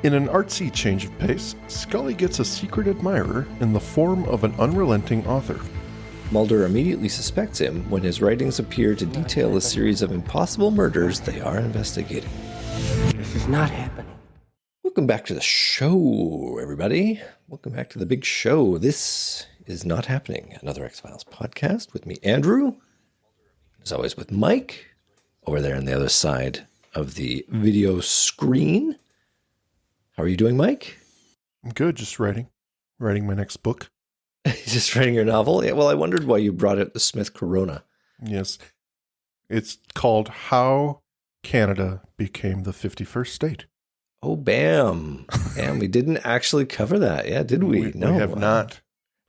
In an artsy change of pace, Scully gets a secret admirer in the form of an unrelenting author. Mulder immediately suspects him when his writings appear to detail a series of impossible murders they are investigating. This is not happening. Welcome back to the show, everybody. Welcome back to the big show. This is Not Happening, another X-Files podcast with me, Andrew. As always, with Mike, over there on the other side of the video screen. How are you doing, Mike? I'm good, just writing my next book. Just writing your novel? Yeah, well, I wondered why you brought out the Smith Corona. Yes. It's called How Canada Became the 51st State. Oh, bam. And we didn't actually cover that, yeah, did we? No, we have not.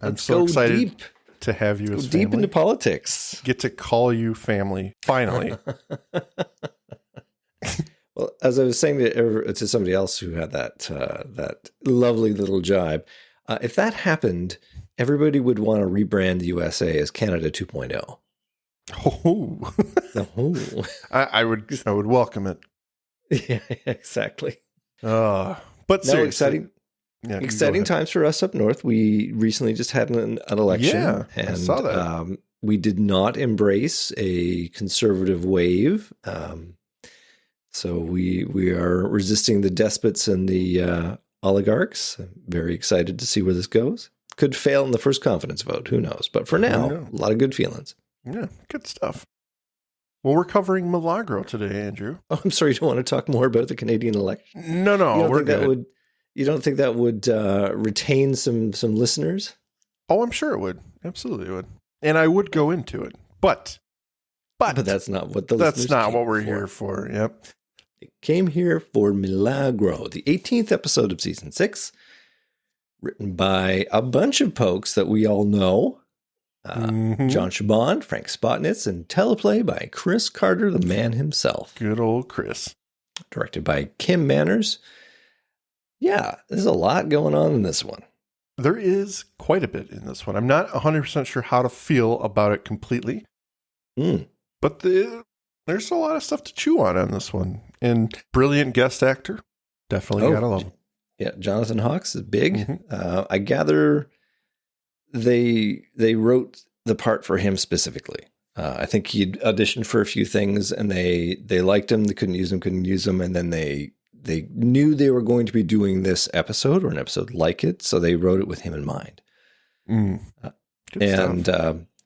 I'm so excited deep. To have you as deep family. Into politics. Get to call you family, finally. Well, as I was saying to somebody else who had that lovely little jibe, if that happened, everybody would want to rebrand the USA as Canada 2.0. Oh, I would welcome it. Yeah, exactly. But seriously, exciting times for us up north. We recently just had an election. Yeah, and I saw that. We did not embrace a conservative wave. So we are resisting the despots and the oligarchs. I'm very excited to see where this goes. Could fail in the first confidence vote. Who knows? But for now, a lot of good feelings. Yeah, good stuff. Well, we're covering Milagro today, Andrew. Oh, I'm sorry. You don't want to talk more about the Canadian election? No, we're good. You don't think that would retain some listeners? Oh, I'm sure it would. Absolutely it would. And I would go into it. But that's not what that's not what we're here for. Yep. They came here for Milagro, the 18th episode of season 6, written by a bunch of folks that we all know. John Chabon, Frank Spotnitz, and teleplay by Chris Carter, the man himself. Good old Chris. Directed by Kim Manners. Yeah, there's a lot going on in this one. There is quite a bit in this one. I'm not 100% sure how to feel about it completely. But there's a lot of stuff to chew on this one. And brilliant guest actor. Definitely gotta love him. Yeah, Jonathan Hawkes is big. I gather they wrote the part for him specifically. I think he'd auditioned for a few things and they liked him. They couldn't use him. And then they knew they were going to be doing this episode or an episode like it. So they wrote it with him in mind.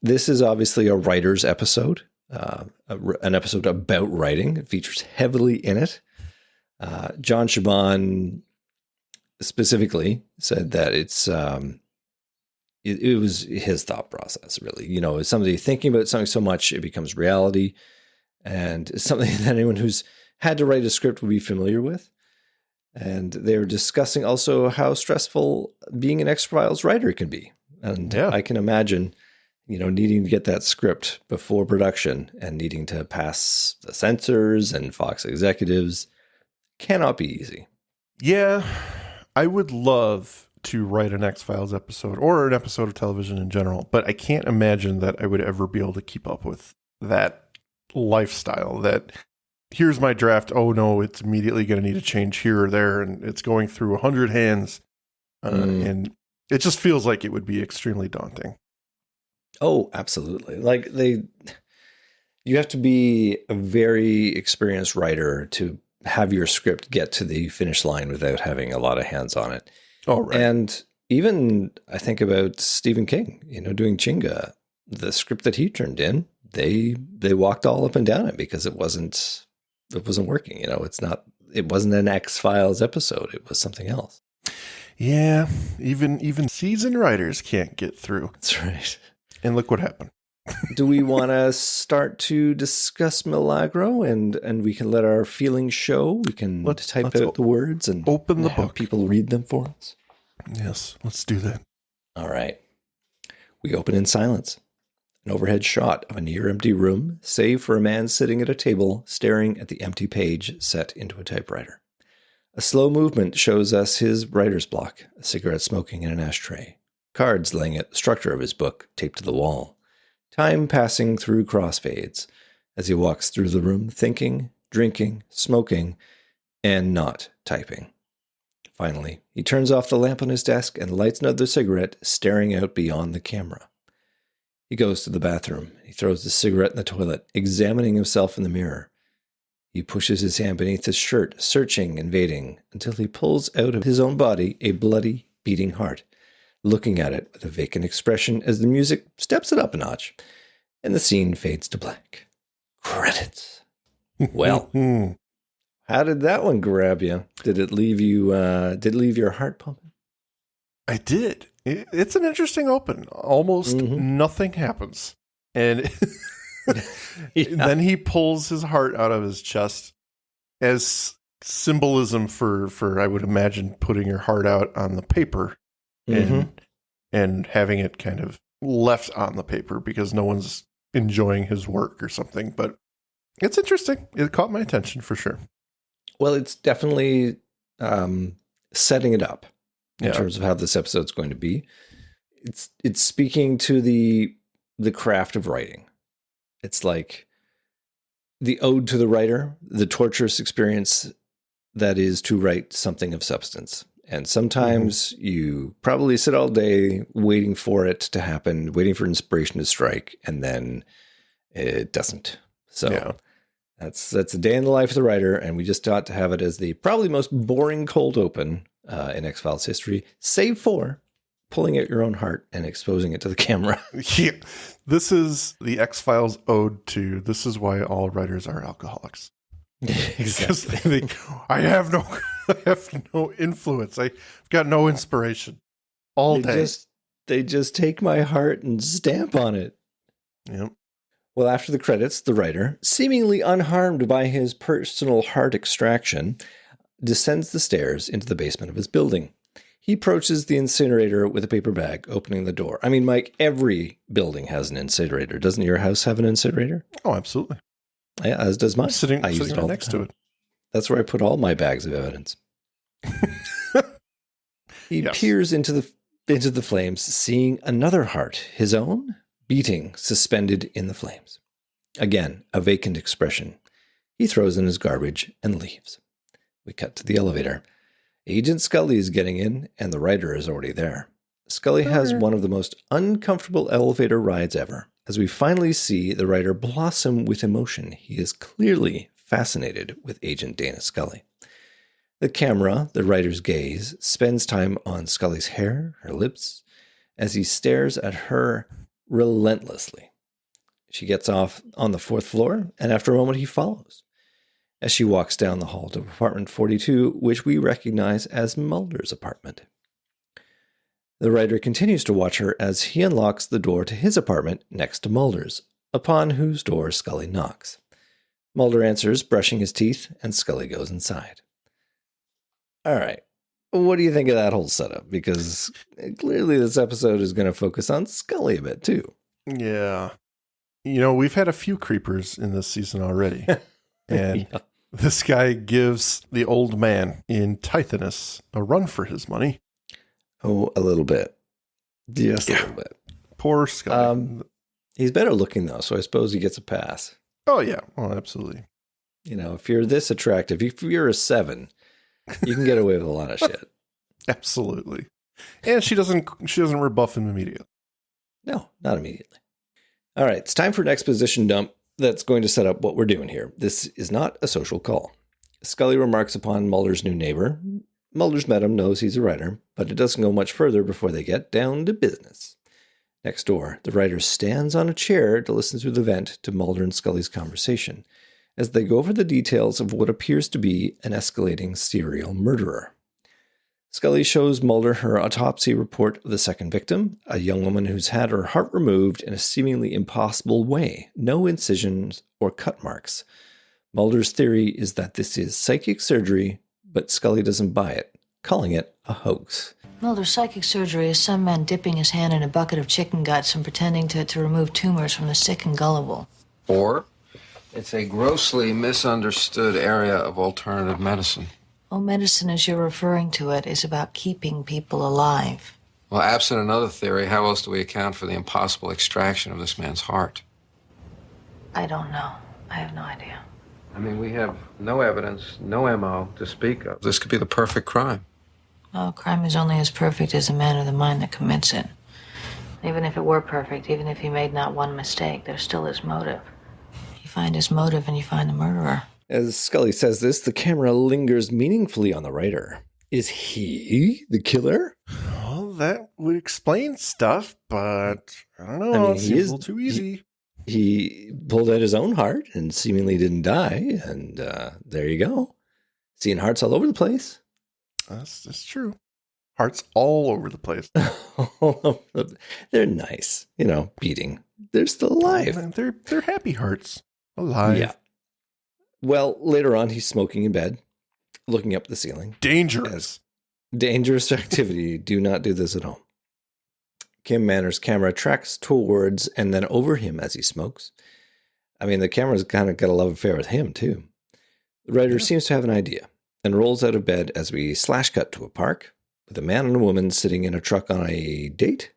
This is obviously a writer's episode. An episode about writing. It features heavily in it. John Chabon specifically said that it was his thought process, really. You know, as somebody thinking about something so much, it becomes reality. And it's something that anyone who's had to write a script would be familiar with. And they were discussing also how stressful being an X-Files writer can be. And I can imagine, needing to get that script before production and needing to pass the censors and Fox executives cannot be easy. Yeah, I would love to write an X-Files episode or an episode of television in general, but I can't imagine that I would ever be able to keep up with that lifestyle. That here's my draft. Oh no, it's immediately going to need to change here or there, and it's going through 100 hands, and it just feels like it would be extremely daunting. Oh, absolutely. You have to be a very experienced writer to have your script get to the finish line without having a lot of hands on it. Oh, right. And even I think about Stephen King, doing Chinga, the script that he turned in, they walked all up and down it because it wasn't working. It wasn't an X-Files episode. It was something else. Yeah. Even seasoned writers can't get through. That's right. And look what happened. Do we want to start to discuss Milagro and we can let our feelings show? We can type out the words and open the have book. People read them for us. Yes, let's do that. All right. We open in silence. An overhead shot of a near-empty room, save for a man sitting at a table staring at the empty page set into a typewriter. A slow movement shows us his writer's block, a cigarette smoking in an ashtray, cards laying at the structure of his book taped to the wall. Time passing through crossfades as he walks through the room, thinking, drinking, smoking, and not typing. Finally, he turns off the lamp on his desk and lights another cigarette, staring out beyond the camera. He goes to the bathroom. He throws the cigarette in the toilet, examining himself in the mirror. He pushes his hand beneath his shirt, searching and waiting, until he pulls out of his own body a bloody, beating heart, looking at it with a vacant expression as the music steps it up a notch, and the scene fades to black. Credits. Well, how did that one grab you? Did it leave you? Did it leave your heart pumping? I did. It's an interesting open. Almost nothing happens. And then he pulls his heart out of his chest as symbolism for I would imagine, putting your heart out on the paper and having it kind of left on the paper because no one's enjoying his work or something. But it's interesting. It caught my attention for sure. Well, it's definitely setting it up in terms of how this episode's going to be. It's speaking to the craft of writing. It's like the ode to the writer, the torturous experience that is to write something of substance. And sometimes you probably sit all day waiting for it to happen, waiting for inspiration to strike, and then it doesn't. So that's a day in the life of the writer, and we just ought to have it as the probably most boring cold open in X-Files history, save for pulling out your own heart and exposing it to the camera. Yeah. This is the X-Files ode to, this is why all writers are alcoholics. Exactly. I have no influence. I've got no inspiration all day. They just take my heart and stamp on it. Yep. Well, after the credits, the writer, seemingly unharmed by his personal heart extraction, descends the stairs into the basement of his building. He approaches the incinerator with a paper bag, opening the door. I mean, Mike, every building has an incinerator. Doesn't your house have an incinerator? Oh, absolutely. Yeah, as does mine. Sitting I use it all next to it. That's where I put all my bags of evidence. He peers into the flames, seeing another heart, his own, beating, suspended in the flames. Again, a vacant expression. He throws in his garbage and leaves. We cut to the elevator. Agent Scully is getting in, and the writer is already there. Scully has one of the most uncomfortable elevator rides ever. As we finally see the writer blossom with emotion, he is clearly fascinated with Agent Dana Scully. The camera, the writer's gaze, spends time on Scully's hair, her lips, as he stares at her relentlessly. She gets off on the 4th floor, and after a moment he follows, as she walks down the hall to apartment 42, which we recognize as Mulder's apartment. The writer continues to watch her as he unlocks the door to his apartment next to Mulder's, upon whose door Scully knocks. Mulder answers, brushing his teeth, and Scully goes inside. All right. What do you think of that whole setup? Because clearly this episode is going to focus on Scully a bit, too. Yeah. You know, we've had a few creepers in this season already. And this guy gives the old man in Tithonus a run for his money. Oh, a little bit. Just a little bit. Poor Scully. He's better looking, though, so I suppose he gets a pass. Oh, yeah. Oh, absolutely. You know, if you're this attractive, if you're a 7, you can get away with a lot of shit. Absolutely. And she doesn't rebuff him immediately. No, not immediately. All right, it's time for an exposition dump that's going to set up what we're doing here. This is not a social call. Scully remarks upon Mulder's new neighbor. Mulder's met him, knows he's a writer, but it doesn't go much further before they get down to business. Next door, the writer stands on a chair to listen through the vent to Mulder and Scully's conversation as they go over the details of what appears to be an escalating serial murderer. Scully shows Mulder her autopsy report of the second victim, a young woman who's had her heart removed in a seemingly impossible way, no incisions or cut marks. Mulder's theory is that this is psychic surgery, but Scully doesn't buy it, calling it a hoax. Mulder, psychic surgery is some man dipping his hand in a bucket of chicken guts and pretending to remove tumors from the sick and gullible. Or it's a grossly misunderstood area of alternative medicine. Oh, medicine, as you're referring to it, is about keeping people alive. Well, absent another theory, how else do we account for the impossible extraction of this man's heart? I don't know. I have no idea. I mean, we have no evidence, no MO to speak of. This could be the perfect crime. Oh, crime is only as perfect as the man or the mind that commits it. Even if it were perfect, even if he made not one mistake, there's still his motive. You find his motive and you find the murderer. As Scully says this, the camera lingers meaningfully on the writer. Is he the killer? Well, that would explain stuff, but I don't know. It seems a little too easy. He pulled out his own heart and seemingly didn't die. And there you go. Seeing hearts all over the place. That's true. Hearts all over the place. They're nice, beating. They're still alive. They're happy hearts. Alive. Yeah. Well, later on, he's smoking in bed, looking up the ceiling. Dangerous. Dangerous activity. Do not do this at home. Kim Manner's camera tracks towards and then over him as he smokes. I mean, the camera's kind of got a love affair with him, too. The writer seems to have an idea and rolls out of bed as we slash cut to a park with a man and a woman sitting in a truck on a date.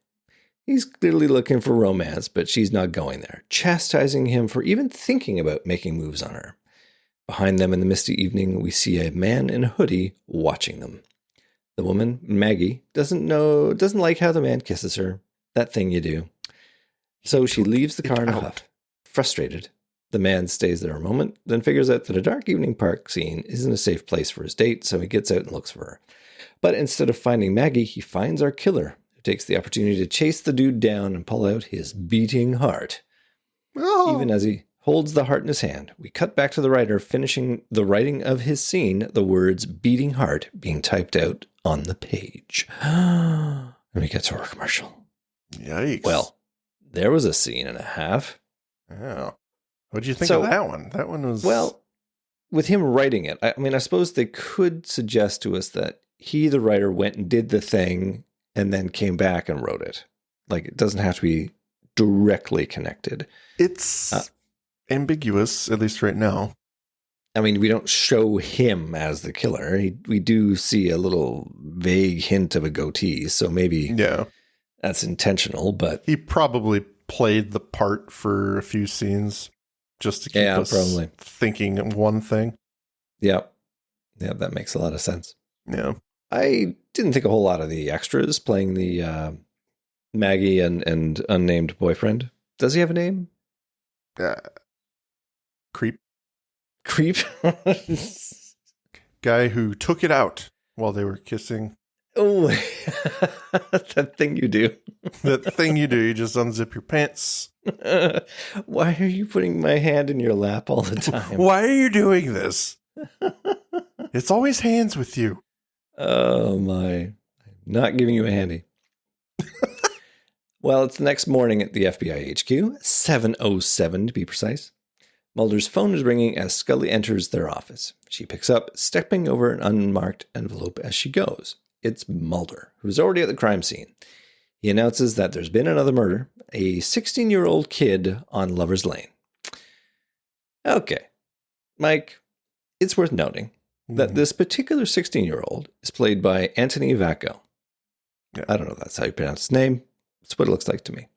He's clearly looking for romance, but she's not going there, chastising him for even thinking about making moves on her. Behind them in the misty evening, we see a man in a hoodie watching them. The woman, Maggie, doesn't like how the man kisses her. That thing you do. So she leaves the car in a huff, frustrated. The man stays there a moment, then figures out that a dark evening park scene isn't a safe place for his date, so he gets out and looks for her. But instead of finding Maggie, he finds our killer, who takes the opportunity to chase the dude down and pull out his beating heart. Oh. Even as he holds the heart in his hand, we cut back to the writer finishing the writing of his scene, the words beating heart being typed out on the page. And we get to our commercial. Yikes. Well, there was a scene and a half. Yeah. What did you think of that one? That one was... Well, with him writing it, I suppose they could suggest to us that he, the writer, went and did the thing and then came back and wrote it. Like, it doesn't have to be directly connected. It's ambiguous, at least right now. I mean, we don't show him as the killer. We do see a little vague hint of a goatee, so maybe that's intentional, but... He probably played the part for a few scenes just to keep us thinking one thing. Yeah. Yeah, that makes a lot of sense. Yeah. I didn't think a whole lot of the extras playing the Maggie and unnamed boyfriend. Does he have a name? Creep. Guy who took it out while they were kissing. Oh, that thing you do. That thing you do. You just unzip your pants. Why are you putting my hand in your lap all the time? Why are you doing this? It's always hands with you. Oh, my. I'm not giving you a handy. Well, it's the next morning at the FBI HQ, 7:07 to be precise. Mulder's phone is ringing as Scully enters their office. She picks up, stepping over an unmarked envelope as she goes. It's Mulder, who's already at the crime scene. He announces that there's been another murder, a 16-year-old kid on Lover's Lane. Okay, Mike, it's worth noting that this particular 16-year-old is played by Anthony Vacco. Yeah. I don't know if that's how you pronounce his name. It's what it looks like to me.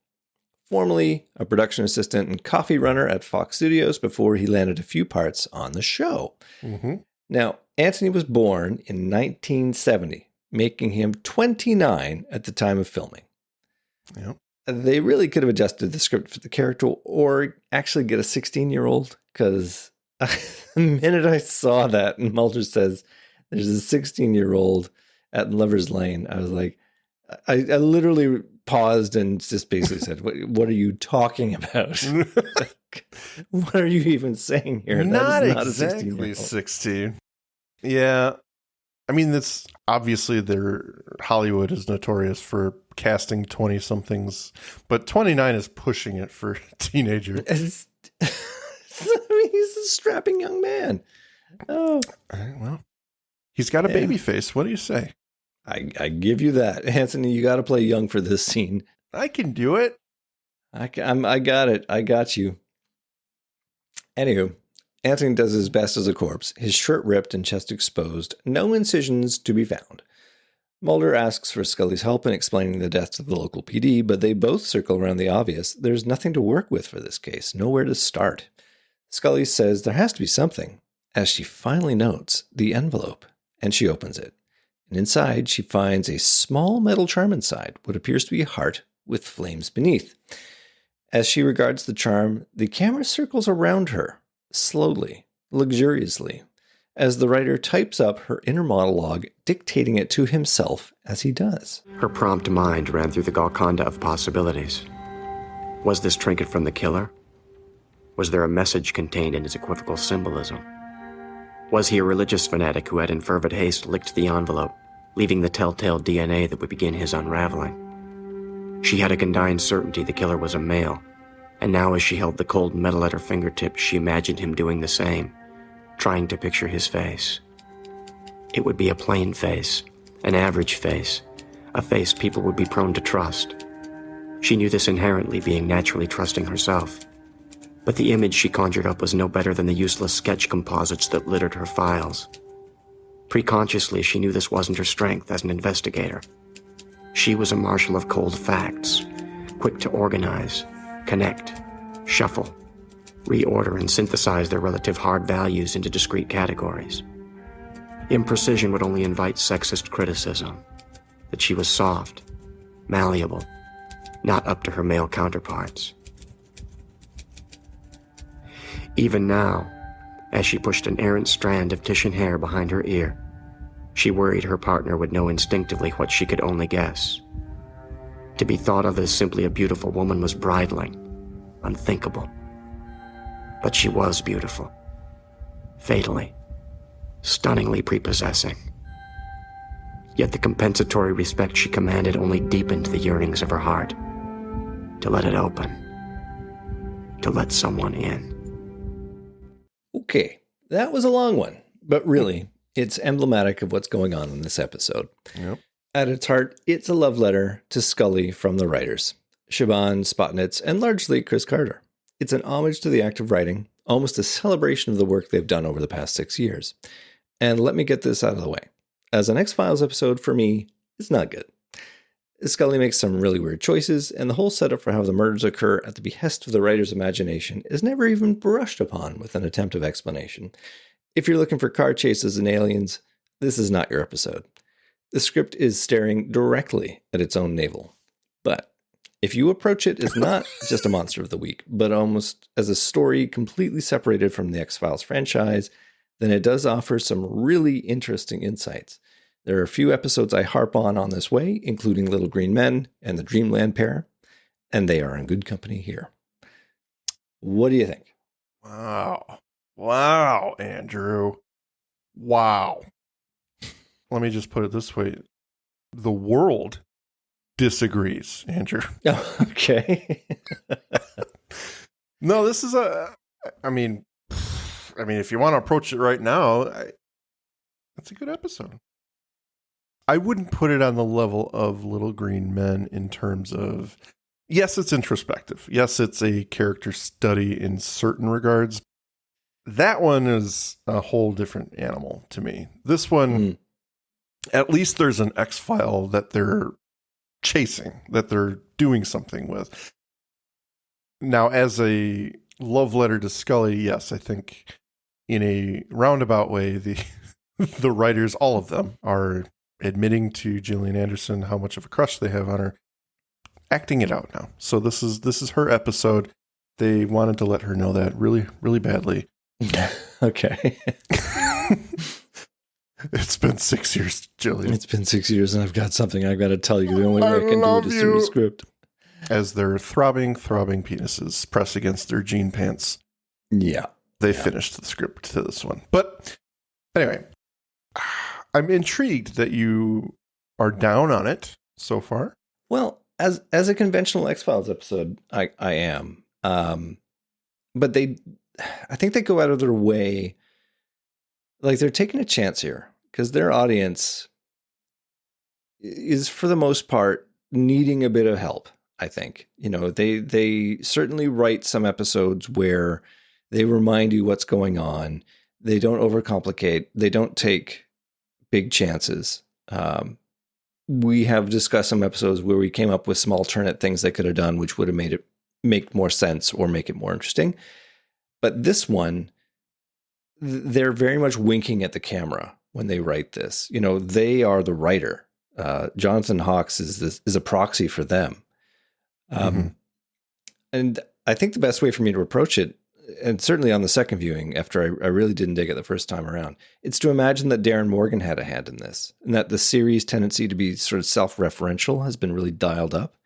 Formerly a production assistant and coffee runner at Fox Studios before he landed a few parts on the show. Mm-hmm. Now, Anthony was born in 1970, making him 29 at the time of filming. Yep. They really could have adjusted the script for the character or actually get a 16-year-old, because the minute I saw that and Mulder says there's a 16-year-old at Lover's Lane, I was like, I literally paused and just basically said, what are you talking about? What are you even saying here? Not exactly 16. Yeah. I mean, that's obviously Hollywood is notorious for casting 20-somethings, but 29 is pushing it for a teenager. I mean, he's a strapping young man. Oh. All right, well, he's got a baby face. What do you say? I give you that. Anthony, you got to play young for this scene. I can do it. I got it. I got you. Anywho, Anthony does his best as a corpse, his shirt ripped and chest exposed, no incisions to be found. Mulder asks for Scully's help in explaining the death to the local PD, but they both circle around the obvious. There's nothing to work with for this case, nowhere to start. Scully says there has to be something, as she finally notes the envelope, and she opens it. And inside, she finds a small metal charm inside, what appears to be a heart with flames beneath. As she regards the charm, the camera circles around her, slowly, luxuriously, as the writer types up her inner monologue, dictating it to himself as he does. Her prompt mind ran through the Golconda of possibilities. Was this trinket from the killer? Was there a message contained in his equivocal symbolism? Was he a religious fanatic who had in fervent haste licked the envelope, leaving the telltale DNA that would begin his unraveling? She had a condign certainty the killer was a male, and now as she held the cold metal at her fingertips, she imagined him doing the same, trying to picture his face. It would be a plain face, an average face, a face people would be prone to trust. She knew this inherently, being naturally trusting herself. But the image she conjured up was no better than the useless sketch composites that littered her files. Preconsciously, she knew this wasn't her strength as an investigator. She was a marshal of cold facts, quick to organize, connect, shuffle, reorder and synthesize their relative hard values into discrete categories. Imprecision would only invite sexist criticism, that she was soft, malleable, not up to her male counterparts. Even now, as she pushed an errant strand of Titian hair behind her ear, she worried her partner would know instinctively what she could only guess. To be thought of as simply a beautiful woman was bridling, unthinkable. But she was beautiful, fatally, stunningly prepossessing. Yet the compensatory respect she commanded only deepened the yearnings of her heart. To let it open, to let someone in. Okay, that was a long one, but really, it's emblematic of what's going on in this episode. Yep. At its heart, it's a love letter to Scully from the writers, Siobhan, Spotnitz, and largely Chris Carter. It's an homage to the act of writing, almost a celebration of the work they've done over the past 6 years. And let me get this out of the way. As an X-Files episode, for me, it's not good. Scully makes some really weird choices, and the whole setup for how the murders occur at the behest of the writer's imagination is never even brushed upon with an attempt of explanation. If you're looking for car chases and aliens, this is not your episode. The script is staring directly at its own navel. But if you approach it as not just a monster of the week, but almost as a story completely separated from the X-Files franchise, then it does offer some really interesting insights. There are a few episodes I harp on this way, including Little Green Men and the Dreamland pair, and they are in good company here. What do you think? Wow. Wow, Andrew. Wow. Let me just put it this way. The world disagrees, Andrew. Oh, okay. No, this is I mean, if you want to approach it right now, that's a good episode. I wouldn't put it on the level of Little Green Men in terms of, yes, it's introspective. Yes, it's a character study in certain regards. That one is a whole different animal to me. This one, at least there's an X-file that they're chasing, that they're doing something with. Now, as a love letter to Scully, yes, I think in a roundabout way, the writers, all of them, are admitting to Gillian Anderson how much of a crush they have on her, acting it out now. So this is her episode. They wanted to let her know that really, really badly. Okay. It's been 6 years, Gillian. It's been 6 years, and I've got something I've got to tell you. The only way I can do it is through the script. As their throbbing penises press against their jean pants. Yeah. They finished the script to this one. But anyway, I'm intrigued that you are down on it so far. Well, as a conventional X-Files episode, I am. But I think they go out of their way. Like, they're taking a chance here because their audience is, for the most part, needing a bit of help, I think. You know, they certainly write some episodes where they remind you what's going on. They don't overcomplicate. They don't take big chances. We have discussed some episodes where we came up with some alternate things they could have done, which would have made it make more sense or make it more interesting. But this one, they're very much winking at the camera when they write this. You know, they are the writer. Jonathan Hawkes is a proxy for them. And I think the best way for me to approach it, and certainly on the second viewing, after I really didn't dig it the first time around, it's to imagine that Darren Morgan had a hand in this, and that the series' tendency to be sort of self-referential has been really dialed up.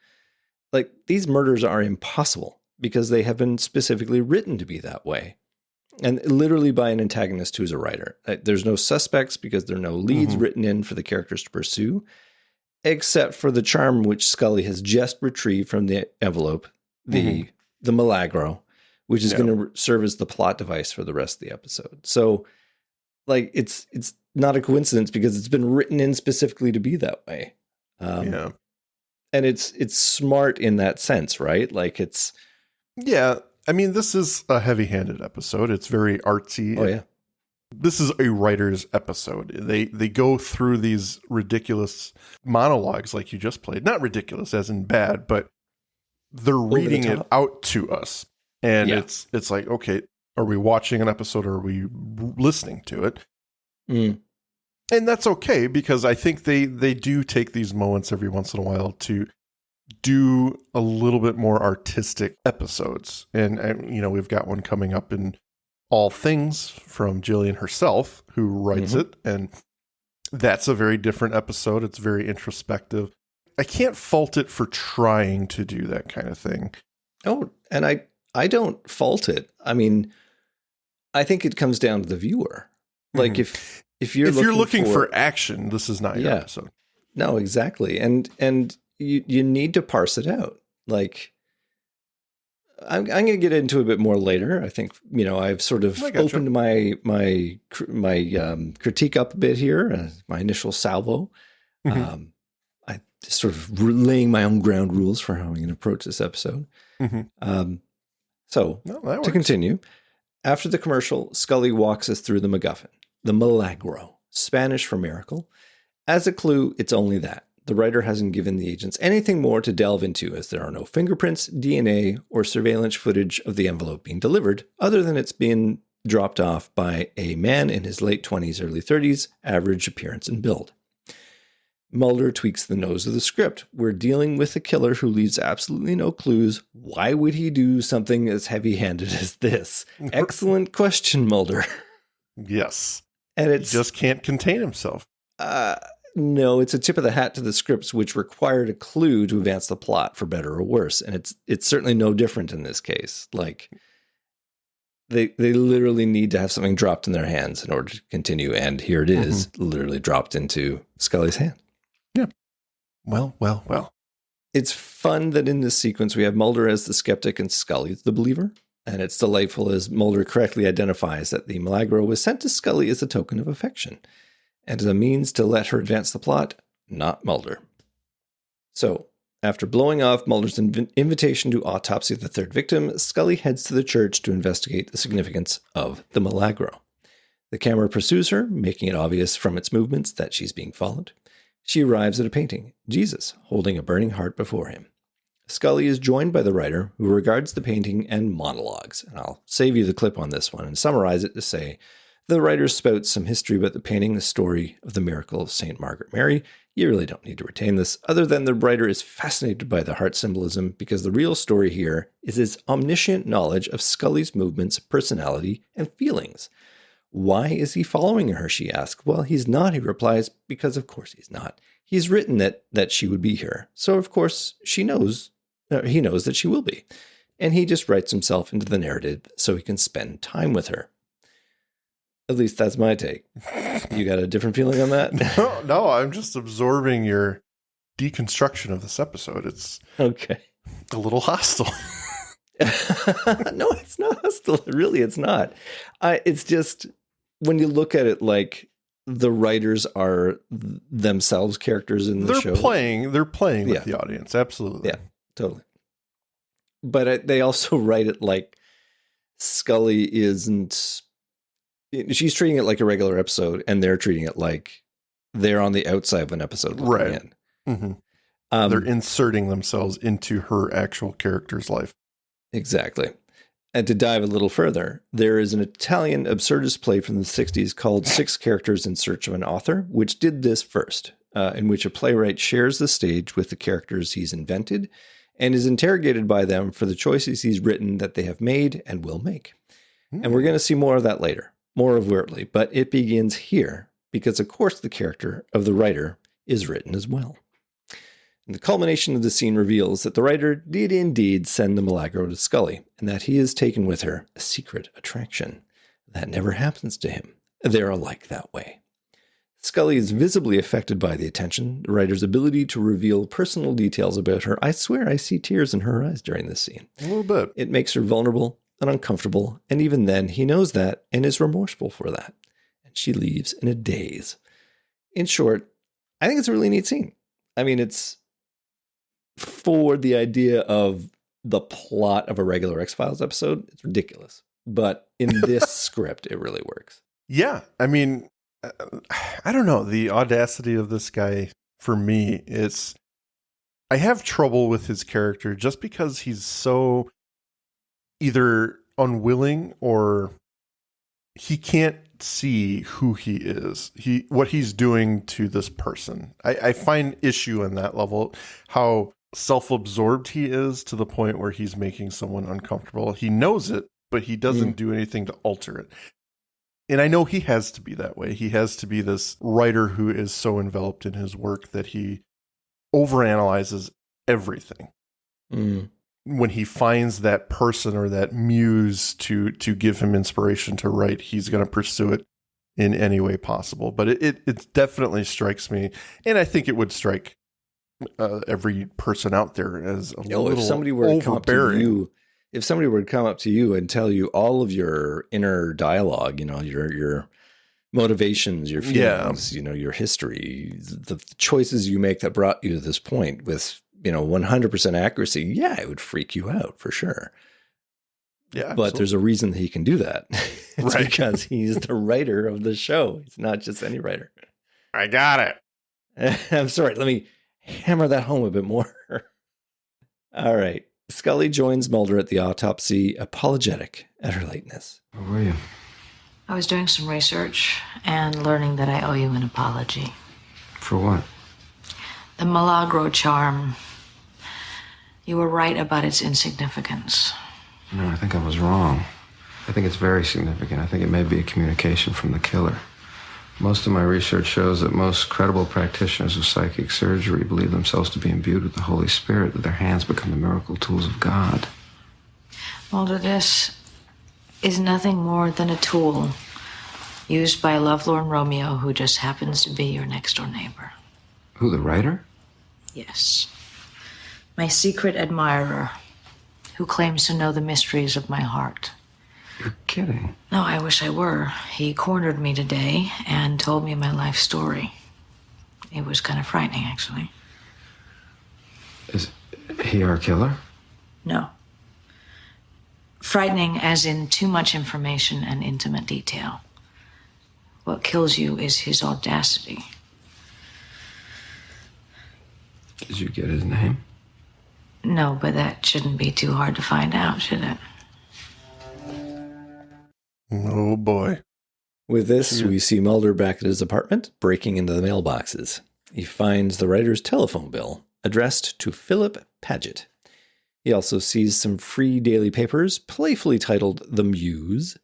Like, these murders are impossible because they have been specifically written to be that way. And literally by an antagonist who's a writer. There's no suspects because there are no leads written in for the characters to pursue, except for the charm which Scully has just retrieved from the envelope, the Milagro, which is going to serve as the plot device for the rest of the episode. So, like, it's not a coincidence because it's been written in specifically to be that way. And it's smart in that sense, right? Like, it's... Yeah, I mean, this is a heavy-handed episode. It's very artsy. Oh, yeah. This is a writer's episode. They go through these ridiculous monologues like you just played. Not ridiculous as in bad, but they're reading it out to us. And it's like, okay, are we watching an episode or are we listening to it? And that's okay because I think they do take these moments every once in a while to do a little bit more artistic episodes. And you know, we've got one coming up in All Things from Jillian herself, who writes it. And that's a very different episode. It's very introspective. I can't fault it for trying to do that kind of thing. Oh, and I don't fault it. I mean, I think it comes down to the viewer. Like if you're looking for action, this is not your episode. No, exactly. And you need to parse it out. Like, I'm going to get into a bit more later. I think, you know, I've sort of opened my critique up a bit here, my initial salvo. I just sort of laying my own ground rules for how I'm going to approach this episode. So to continue, after the commercial, Scully walks us through the MacGuffin, the Milagro, Spanish for miracle. As a clue, it's only that. The writer hasn't given the agents anything more to delve into, as there are no fingerprints, DNA, or surveillance footage of the envelope being delivered, other than it's been dropped off by a man in his late 20s, early 30s, average appearance and build. Mulder tweaks the nose of the script. We're dealing with a killer who leaves absolutely no clues. Why would he do something as heavy-handed as this? Excellent question, Mulder. Yes. And he just can't contain himself. No, it's a tip of the hat to the scripts, which required a clue to advance the plot, for better or worse. And it's certainly no different in this case. Like, they literally need to have something dropped in their hands in order to continue. And here it is, literally dropped into Scully's hand. Yeah. Well. It's fun that in this sequence we have Mulder as the skeptic and Scully as the believer. And it's delightful as Mulder correctly identifies that the Milagro was sent to Scully as a token of affection and as a means to let her advance the plot, not Mulder. So, after blowing off Mulder's invitation to autopsy the third victim, Scully heads to the church to investigate the significance of the Milagro. The camera pursues her, making it obvious from its movements that she's being followed. She arrives at a painting, Jesus holding a burning heart before him. Scully is joined by the writer, who regards the painting and monologues. And I'll save you the clip on this one and summarize it to say, the writer spouts some history about the painting, the story of the miracle of St. Margaret Mary. You really don't need to retain this, other than the writer is fascinated by the heart symbolism, because the real story here is his omniscient knowledge of Scully's movements, personality, and feelings. Why is he following her, she asks. Well, he's not, he replies, because of course he's not. He's written that she would be here, so of course he knows that she will be. And he just writes himself into the narrative so he can spend time with her. At least that's my take. You got a different feeling on that? No, I'm just absorbing your deconstruction of this episode. It's okay. A little hostile. No, it's not hostile. Really, it's not. It's just, when you look at it, like, the writers are themselves characters in the show. They're playing with the audience. Absolutely. Yeah, totally. But they also write it like Scully isn't... She's treating it like a regular episode, and they're treating it like they're on the outside of an episode. Right. They're inserting themselves into her actual character's life. Exactly. And to dive a little further, there is an Italian absurdist play from the 60s called Six Characters in Search of an Author, which did this first, in which a playwright shares the stage with the characters he's invented and is interrogated by them for the choices he's written that they have made and will make. And we're going to see more of that later, more overtly, but it begins here because, of course, the character of the writer is written as well. And the culmination of the scene reveals that the writer did indeed send the Milagro to Scully, and that he has taken with her a secret attraction. That never happens to him. They're alike that way. Scully is visibly affected by the attention, the writer's ability to reveal personal details about her. I swear I see tears in her eyes during this scene. A little bit. It makes her vulnerable and uncomfortable, and even then he knows that and is remorseful for that. And she leaves in a daze. In short, I think it's a really neat scene. I mean, it's for the idea of the plot of a regular X-Files episode, it's ridiculous. But in this script, it really works. Yeah. I mean, I don't know. The audacity of this guy, for me, I have trouble with his character just because he's so either unwilling or he can't see who he is, what he's doing to this person. I find issue in that level, how self-absorbed he is to the point where he's making someone uncomfortable. He knows it, but he doesn't do anything to alter it. And I know he has to be that way. He has to be this writer who is so enveloped in his work that he overanalyzes everything. When he finds that person or that muse to give him inspiration to write, he's going to pursue it in any way possible. But it definitely strikes me, and I think it would strike every person out there as a little if somebody were to come up to overbearing. you, if somebody were to come up to you and tell you all of your inner dialogue, your motivations, your feelings, your history, the choices you make that brought you to this point with 100% accuracy, yeah, it would freak you out for sure. Yeah, but there's a reason that he can do that. It's Right. because he's the writer of the show. He's not just any writer. I got it. I'm sorry. Let me hammer that home a bit more. All right. Scully joins Mulder at the autopsy, apologetic at her lateness. Where were you? I was doing some research and learning that I owe you an apology. For what? The Milagro charm. You were right about its insignificance. No, I think I was wrong. I think it's very significant. I think it may be a communication from the killer. Most of my research shows that most credible practitioners of psychic surgery believe themselves to be imbued with the Holy Spirit, that their hands become the miracle tools of God. Mulder, this is nothing more than a tool used by a lovelorn Romeo who just happens to be your next-door neighbor. Who, the writer? Yes. My secret admirer who claims to know the mysteries of my heart. You're kidding. No, I wish I were. He cornered me today and told me my life story. It was kind of frightening, actually. Is he our killer? No. Frightening as in too much information and intimate detail. What kills you is his audacity. Did you get his name? No, but that shouldn't be too hard to find out, should it? Oh boy. With this, we see Mulder back at his apartment, breaking into the mailboxes. He finds the writer's telephone bill, addressed to Philip Paget. He also sees some free daily papers, playfully titled The Muse.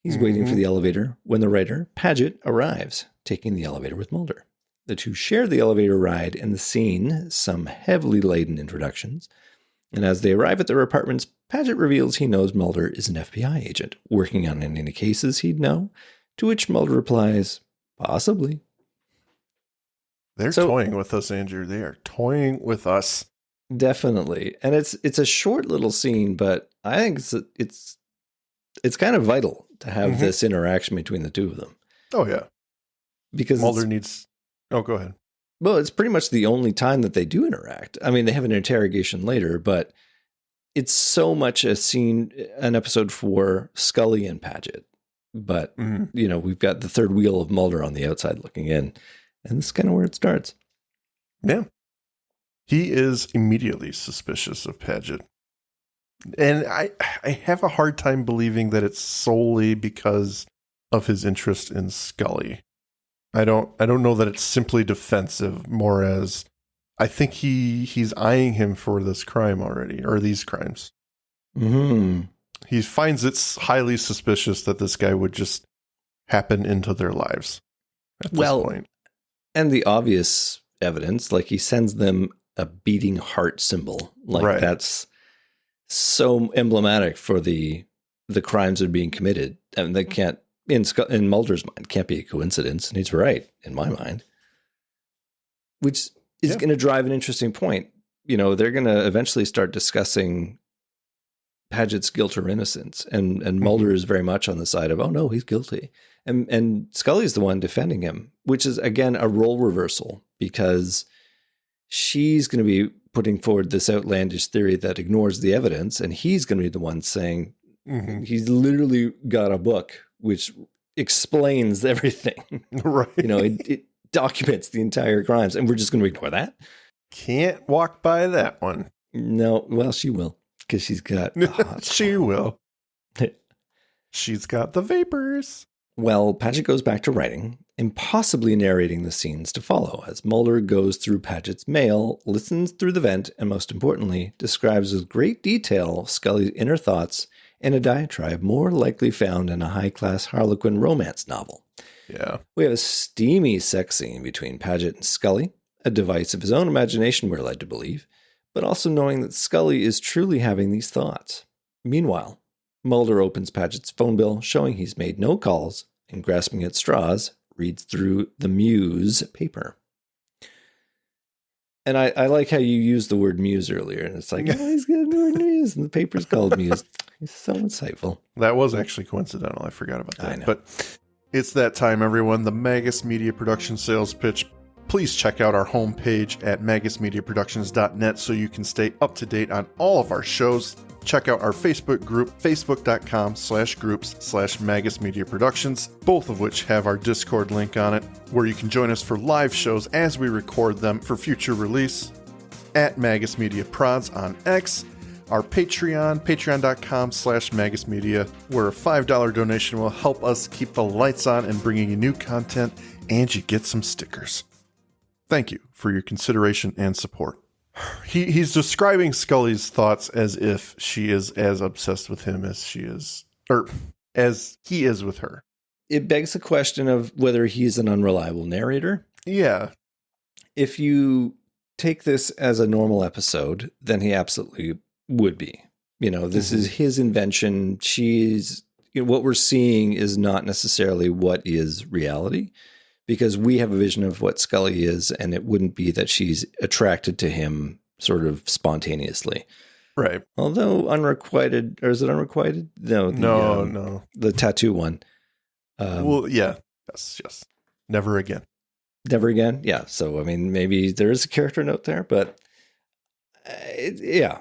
He's waiting for the elevator when the writer, Paget, arrives, taking the elevator with Mulder. The two share the elevator ride and the scene, some heavily laden introductions. And as they arrive at their apartments, Paget reveals he knows Mulder is an FBI agent, working on any cases he'd know, to which Mulder replies, possibly. They're toying with us, Andrew. They are toying with us. Definitely. And it's a short little scene, but I think it's kind of vital to have this interaction between the two of them. Oh, yeah. Because Mulder needs... Oh, go ahead. Well, it's pretty much the only time that they do interact. I mean, they have an interrogation later, but it's so much a scene, an episode for Scully and Paget. But, we've got the third wheel of Mulder on the outside looking in. And this is kind of where it starts. Yeah. He is immediately suspicious of Paget. And I have a hard time believing that it's solely because of his interest in Scully. I don't know that it's simply defensive, more as I think he's eyeing him for this crime already, or these crimes. Mm-hmm. He finds it highly suspicious that this guy would just happen into their lives at this point. And the obvious evidence, like he sends them a beating heart symbol. Like that's so emblematic for the crimes that are being committed. And they can't, in Mulder's mind, can't be a coincidence. And he's right, in my mind. Which is going to drive an interesting point. You know, they're going to eventually start discussing Padgett's guilt or innocence. And Mulder is very much on the side of, oh no, he's guilty. And Scully's the one defending him, which is, again, a role reversal, because she's going to be putting forward this outlandish theory that ignores the evidence, and he's going to be the one saying, he's literally got a book which explains everything. Right. You know, it documents the entire crimes, and we're just going to ignore that? Can't walk by that one. No, well, she will, because she's got... She will. She's got the vapors. Well, Padgett goes back to writing, impossibly narrating the scenes to follow as Mulder goes through Padgett's mail, listens through the vent, and most importantly, describes with great detail Scully's inner thoughts in a diatribe more likely found in a high-class Harlequin romance novel. Yeah. We have a steamy sex scene between Padgett and Scully, a device of his own imagination, we're led to believe, but also knowing that Scully is truly having these thoughts. Meanwhile, Mulder opens Padgett's phone bill, showing he's made no calls, and grasping at straws, reads through the Muse paper. And I like how you used the word Muse earlier, and it's like, oh, he's got the word Muse, and the paper's called Muse. He's so insightful. That was actually coincidental. I forgot about that. I know. But it's that time, everyone. The Magus Media Production sales pitch. Please check out our homepage at magusmediaproductions.net so you can stay up to date on all of our shows. Check out our Facebook group, facebook.com/groups/Magus Media Productions, both of which have our Discord link on it, where you can join us for live shows as we record them for future release. At Magus Media Prods on X, our Patreon, patreon.com/Magus Media, where a $5 donation will help us keep the lights on and bringing you new content, and you get some stickers. Thank you for your consideration and support. He's describing Scully's thoughts as if she is as obsessed with him as she is, or as he is with her. It begs the question of whether he's an unreliable narrator. Yeah. If you take this as a normal episode, then he absolutely would be. You know, this is his invention. What we're seeing is not necessarily what is reality, because we have a vision of what Scully is, and it wouldn't be that she's attracted to him sort of spontaneously. Right. Although unrequited, or is it unrequited? No. No. The tattoo one. Well, yeah. Yes. Never again. Never again? Yeah. So, I mean, maybe there is a character note there, but yeah.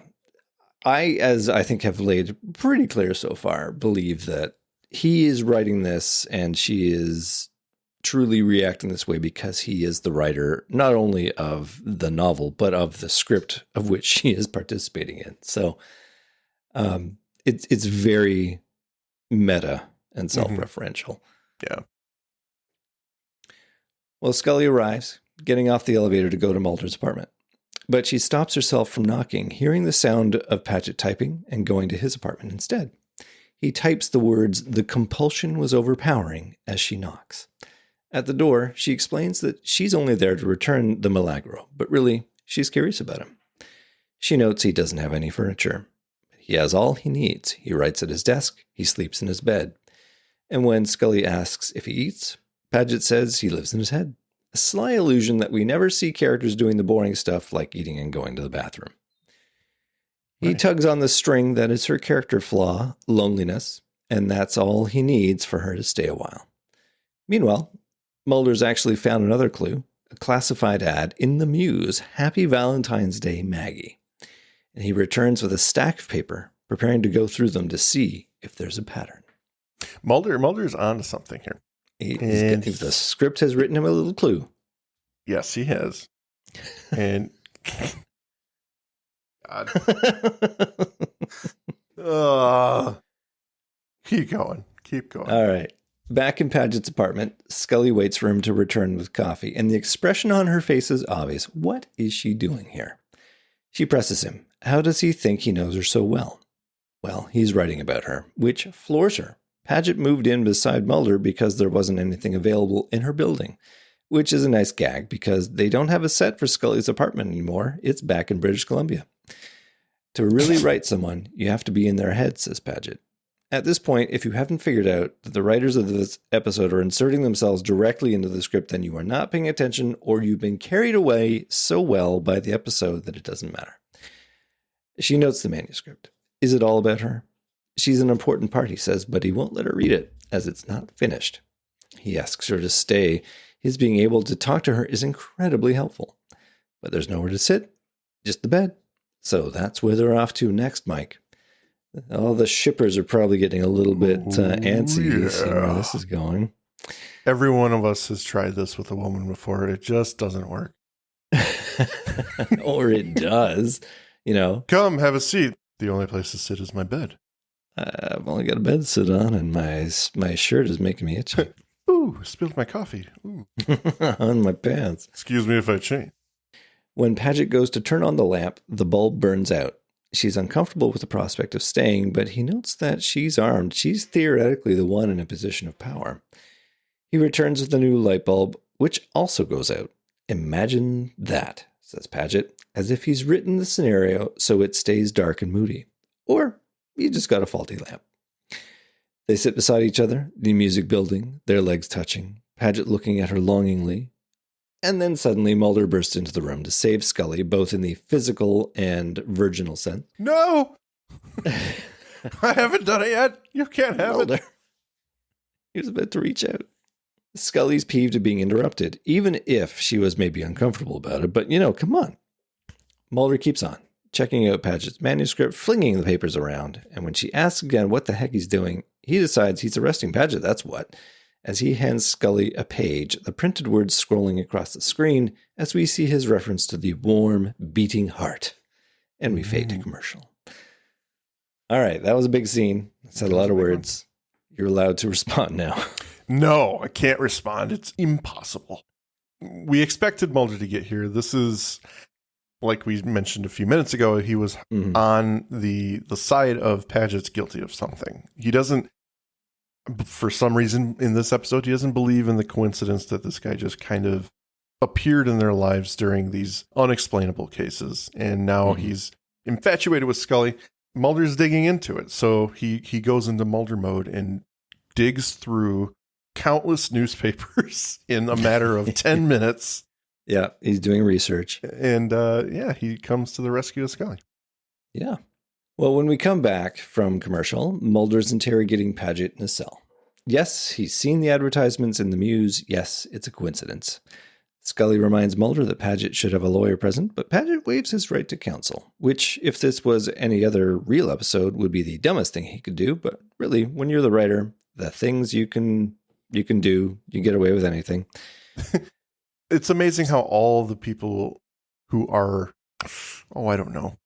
As I think have laid pretty clear so far, believe that he is writing this and she is truly reacting this way because he is the writer, not only of the novel, but of the script of which she is participating in. So it's very meta and self-referential. Yeah. Well, Scully arrives, getting off the elevator to go to Mulder's apartment. But she stops herself from knocking, hearing the sound of Padgett typing and going to his apartment instead. He types the words, "The compulsion was overpowering," as she knocks. At the door, she explains that she's only there to return the Milagro, but really, she's curious about him. She notes he doesn't have any furniture. He has all he needs. He writes at his desk. He sleeps in his bed. And when Scully asks if he eats, Padgett says he lives in his head. A sly illusion that we never see characters doing the boring stuff like eating and going to the bathroom. He tugs on the string that is her character flaw, loneliness, and that's all he needs for her to stay a while. Meanwhile, Mulder's actually found another clue, a classified ad in the Muse, Happy Valentine's Day, Maggie. And he returns with a stack of paper, preparing to go through them to see if there's a pattern. Mulder's onto something here. The script has written him a little clue. Yes, he has. And God. Keep going. Keep going. All right. Back in Paget's apartment, Scully waits for him to return with coffee, and the expression on her face is obvious. What is she doing here? She presses him. How does he think he knows her so well? Well, he's writing about her, which floors her. Paget moved in beside Mulder because there wasn't anything available in her building, which is a nice gag because they don't have a set for Scully's apartment anymore. It's back in British Columbia. To really write someone, you have to be in their head, says Paget. At this point, if you haven't figured out that the writers of this episode are inserting themselves directly into the script, then you are not paying attention or you've been carried away so well by the episode that it doesn't matter. She notes the manuscript. Is it all about her? She's an important part, he says, but he won't let her read it as it's not finished. He asks her to stay. His being able to talk to her is incredibly helpful. But there's nowhere to sit, just the bed. So that's where they're off to next, Mike. All the shippers are probably getting a little bit antsy seeing where this is going. Every one of us has tried this with a woman before. It just doesn't work. Or it does, you know. Come, have a seat. The only place to sit is my bed. I've only got a bed to sit on, and my shirt is making me itchy. Ooh, spilled my coffee. Ooh. On my pants. Excuse me if I change. When Paget goes to turn on the lamp, the bulb burns out. She's uncomfortable with the prospect of staying, but he notes that she's armed. She's theoretically the one in a position of power. He returns with the new light bulb, which also goes out. Imagine that, says Paget, as if he's written the scenario so it stays dark and moody. Or you just got a faulty lamp. They sit beside each other, the music building, their legs touching, Paget looking at her longingly. And then suddenly Mulder bursts into the room to save Scully, both in the physical and virginal sense. No! I haven't done it yet. You can't have Mulder. it. He was about to reach out. Scully's peeved at being interrupted, even if she was maybe uncomfortable about it. But, come on. Mulder keeps on, checking out Paget's manuscript, flinging the papers around. And when she asks again what the heck he's doing, he decides he's arresting Paget, that's what. As he hands Scully a page, the printed words scrolling across the screen as we see his reference to the warm, beating heart. And we fade to commercial. All right, that was a big scene. Said a lot of words. You're allowed to respond now. No, I can't respond. It's impossible. We expected Mulder to get here. This is, like we mentioned a few minutes ago, he was on the side of Paget's guilty of something. He doesn't, for some reason in this episode, he doesn't believe in the coincidence that this guy just kind of appeared in their lives during these unexplainable cases. And now he's infatuated with Scully. Mulder's digging into it. So he goes into Mulder mode and digs through countless newspapers in a matter of 10 minutes. Yeah, he's doing research. And he comes to the rescue of Scully. Yeah. Well, when we come back from commercial, Mulder's interrogating Paget in a cell. Yes, he's seen the advertisements in the Muse. Yes, it's a coincidence. Scully reminds Mulder that Paget should have a lawyer present, but Paget waives his right to counsel, which, if this was any other real episode, would be the dumbest thing he could do. But really, when you're the writer, the things you can do, you get away with anything. It's amazing how all the people who are, I don't know,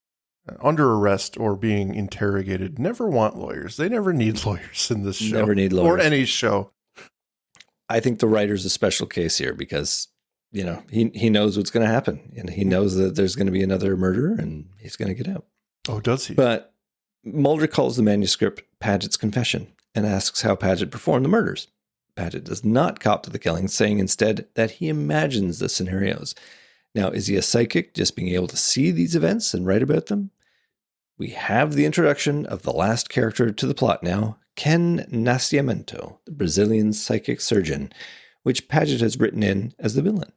under arrest or being interrogated never want lawyers. They never need lawyers in this show. Never need lawyers. Or any show. I think the writer's a special case here because, he knows what's going to happen. And he knows that there's going to be another murder and he's going to get out. Oh, does he? But Mulder calls the manuscript Paget's confession and asks how Paget performed the murders. Paget does not cop to the killings, saying instead that he imagines the scenarios. Now, is he a psychic, just being able to see these events and write about them? We have the introduction of the last character to the plot now, Ken Nascimento, the Brazilian psychic surgeon, which Paget has written in as the villain.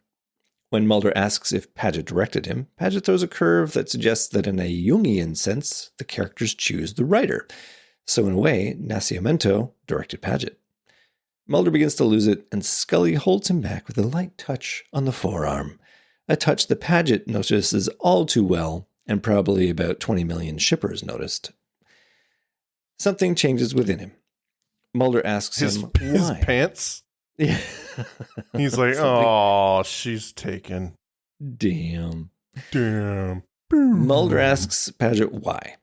When Mulder asks if Paget directed him, Paget throws a curve that suggests that in a Jungian sense, the characters choose the writer. So in a way, Nascimento directed Paget. Mulder begins to lose it, and Scully holds him back with a light touch on the forearm, a touch that Paget notices all too well, and probably about 20 million shippers noticed. Something changes within him. Mulder asks him why. His pants? Yeah. He's like, oh, she's taken. Damn. Mulder asks Paget why,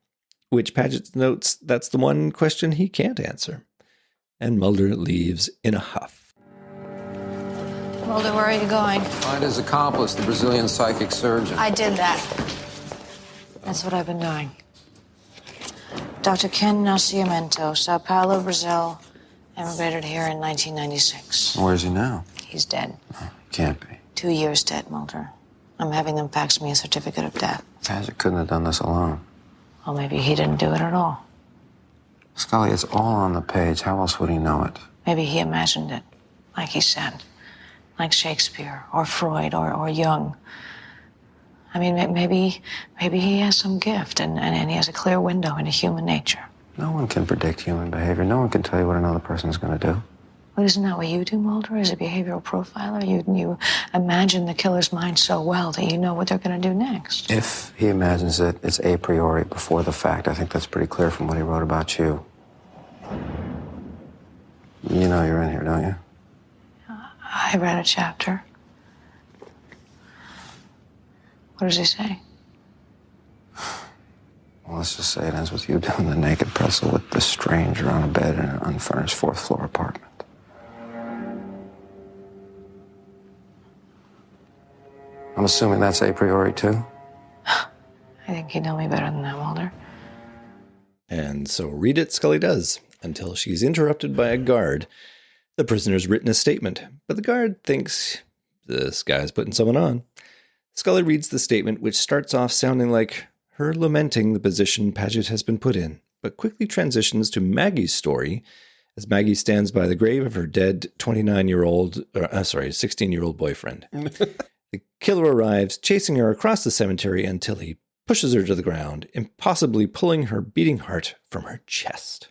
which Paget notes that's the one question he can't answer. And Mulder leaves in a huff. Mulder, where are you going? Find his accomplice, the Brazilian psychic surgeon. I did that. That's what I've been doing. Dr. Ken Nascimento, Sao Paulo, Brazil, immigrated here in 1996. Where is he now? He's dead. Can't be. 2 years dead, Mulder. I'm having them fax me a certificate of death. Paget couldn't have done this alone. Well, maybe he didn't do it at all. Scully, it's all on the page. How else would he know it? Maybe he imagined it, like he said. Like Shakespeare, or Freud, or Jung. I mean, maybe he has some gift, and he has a clear window into human nature. No one can predict human behavior. No one can tell you what another person is going to do. Well, isn't that what you do, Mulder? As a behavioral profiler, you imagine the killer's mind so well that you know what they're going to do next. If he imagines it, it's a priori, before the fact. I think that's pretty clear from what he wrote about you. You know you're in here, don't you? I read a chapter. What does he say? Well, let's just say it ends with you doing the naked pretzel with this stranger on a bed in an unfurnished fourth-floor apartment. I'm assuming that's a priori, too? I think you know me better than that, Mulder. And so read it, Scully does, until she's interrupted by a guard. The prisoner's written a statement, but the guard thinks this guy's putting someone on. Scully reads the statement, which starts off sounding like her lamenting the position Paget has been put in, but quickly transitions to Maggie's story as Maggie stands by the grave of her dead 16-year-old boyfriend. The killer arrives, chasing her across the cemetery until he pushes her to the ground, impossibly pulling her beating heart from her chest.